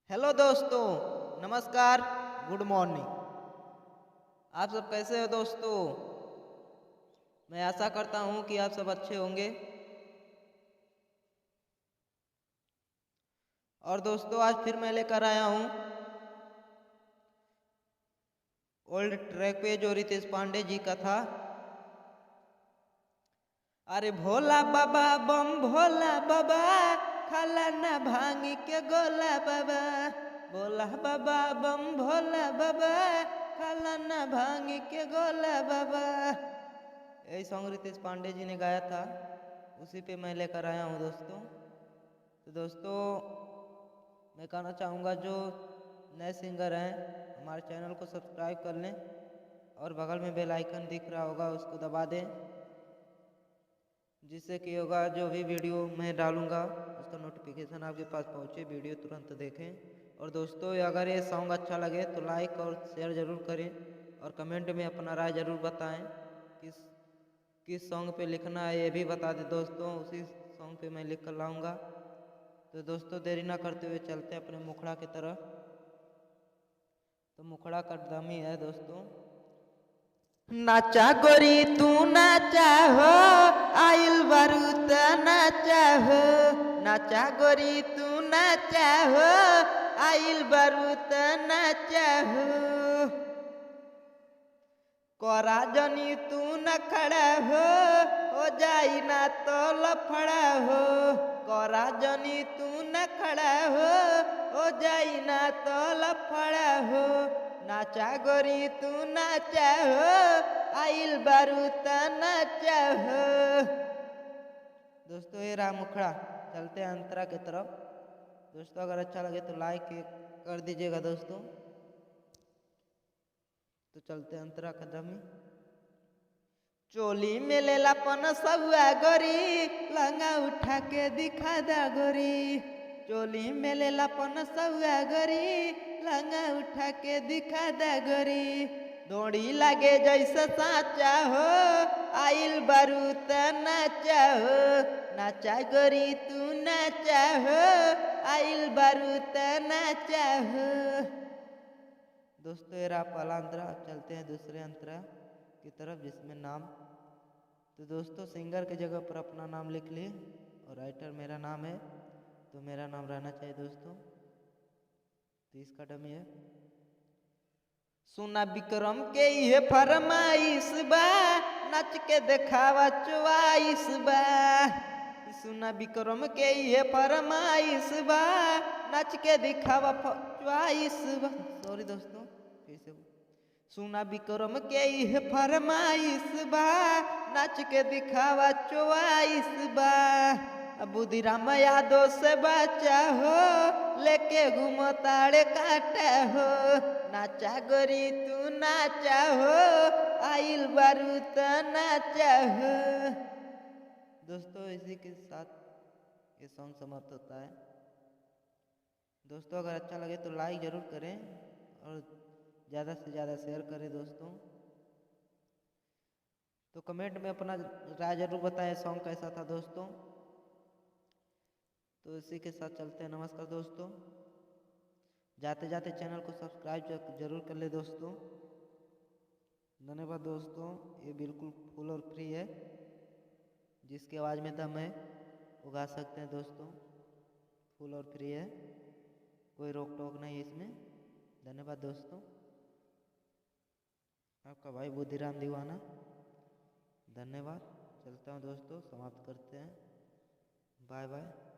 Hello दोस्तों, नमस्कार, good morning. आप सब कैसे हो दोस्तों? मैं आशा करता हूँ कि आप सब अच्छे होंगे। और दोस्तों, आज फिर मैं लेकर आया हूँ ओल्ड ट्रैक पे जो रितेश पांडे जी का था। अरे भोला बाबा बम भोला बाबा, खाला ना भांगी के गोला बाबा। भोला बाबा बम भोला बाबा, खाला ना भांगी के गोला बाबा। यही सॉन्ग रितेश पांडे जी ने गाया था, उसी पे मैं लेकर आया हूँ दोस्तों। तो दोस्तों, मैं कहना चाहूँगा जो नए सिंगर हैं हमारे चैनल को सब्सक्राइब कर लें और बगल में बेल आइकन दिख रहा होगा उसको दबा दें, जिससे कि होगा जो भी वीडियो मैं डालूँगा उसका नोटिफिकेशन आपके पास पहुँचे, वीडियो तुरंत देखें। और दोस्तों, अगर ये सॉन्ग अच्छा लगे तो लाइक और शेयर ज़रूर करें और कमेंट में अपना राय ज़रूर बताएं। किस सॉन्ग पे लिखना है ये भी बता दें दोस्तों, उसी सॉन्ग पे मैं लिख कर लाऊँगा। तो दोस्तों, देरी ना करते हुए चलते हैं अपने मुखड़ा की तरफ। तो मुखड़ा का डमी है दोस्तों। नाचा गोरी तू नाचा हो, आइल बारूद नाचा हो। नाचा गोरी तू नाचा हो, आइल बारूद नाचा हो। कोरा जनी तू न खड़ा हो जाई ना तो लफड़ा हो। कोरा जनी तू न खड़ा हो जाई ना तो लफड़ा हो। नाचा गोरी तू नाचा हो, आइल बारूद नाचा हो। दोस्तों, ये रहा मुखड़ा। चलते हैं अंतरा की तरफ। दोस्तों, अगर अच्छा लगे तो लाइक कर दीजिएगा दोस्तों। तो चलते हैं अंतरा का डमी। चोली में लेला पन सौआ गोरी, लंगा उठा के दिखा दा गोरी। चोली में लेला पन सौआ गोरी, लंगा उठा के दिखा दा गोरी। दौड़ी लागे जैसे साचा हो, आइल बारूद नाचा हो। नाचा गोरी तू नाचा हो, आइल बारूद नाचा हो। दोस्तों, ये रहा पहला अंतरा। चलते हैं दूसरे अंतरा की तरफ, जिसमें नाम। तो दोस्तों, सिंगर की जगह पर अपना नाम लिख लिए और राइटर मेरा नाम है, तो मेरा नाम रहना चाहिए दोस्तों। तो इसका डमी है। सुना विक्रम के ये फरमाइश बा, नच के दिखावा चुवाइस बा। सुना विक्रम के ये फरमाइश बा, नच के दिखावा चुवाइस बा। सॉरी दोस्तों, फिर से सुना विक्रम के ये फरमाइश बा, नच के दिखावा चुवाइस बा। बुद्धिराम यादव से बचा हो, लेके घूमो ताड़े काटा हो। नाचा गोरी तू नाचा हो, आइल बारूद नाचा हो। दोस्तों, इसी के साथ ये सॉन्ग समाप्त होता है। दोस्तों, अगर अच्छा लगे तो लाइक ज़रूर करें और ज़्यादा से ज़्यादा शेयर करें दोस्तों। तो कमेंट में अपना राय ज़रूर बताएं सॉन्ग कैसा था दोस्तों। तो इसी के साथ चलते हैं। नमस्कार दोस्तों। जाते जाते चैनल को सब्सक्राइब जरूर कर ले दोस्तों। धन्यवाद दोस्तों। ये बिल्कुल फुल और फ्री है, जिसकी आवाज़ में दम है वो गा सकते हैं दोस्तों। फुल और फ्री है, कोई रोक टोक नहीं है इसमें। धन्यवाद दोस्तों। आपका भाई बुद्धिराम दीवाना। धन्यवाद। चलता हूँ दोस्तों, समाप्त करते हैं। Bye bye.